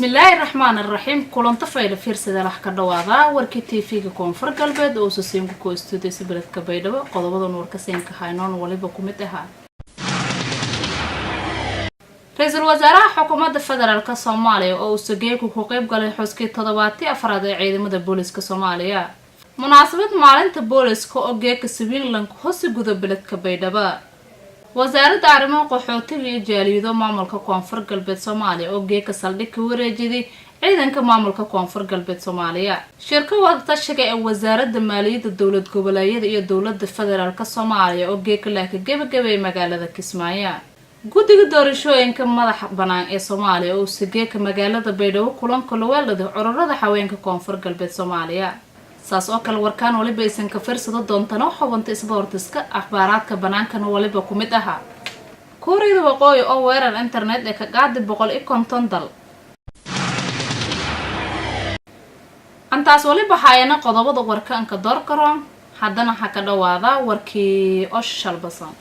بسم الله الرحمن الرحيم كلن طفيل فيرسدا راح كدواada warkii TV-ga koonfur galbeed oo soo ku studio sibirad ka baydhabo qodobada nuurka seenka haynoon waliba ku mid ah Ra'iisul Wasaaraha Xukuumadda Federaalka Soomaaliya oo sageeku ku qayb galay xuskii 74 ee ciidamada booliska Soomaaliya munaasabad maalinta booliska oo geeka Switzerland hoos gudo beledka baydhabo wasaaradda arrimaha qaxootiga iyo jaaliyado maamulka koonfur galbeed Soomaaliya oo geeka saldhig ka wareejiday ciidanka maamulka koonfur galbeed Soomaaliya shirka waqtashiga ee wasaaradda maaliyadda dawlad goboleedyada iyo dawladda federaalka Soomaaliya oo geeka la ka gabagabay magaalada Kismaayo guddiga doorashooyinka madaxa banaan ee Soomaaliya oo sageeka magaalada Baydhabo kulanka lawaalada ururada haweenka koonfur galbeed Soomaaliya saas oo kale warkaan waliba aysan ka fiirsado doontana xubinta isboortiska akhbaaraadka banaankan waliba ku mid aha Kooriyada Waqooyi oo weerar internet ee ka qaaday 150 dal antaas waliba hayana qodobada warkaanka door karoon haddana waxa ka dhawaada warkii oo shalbasan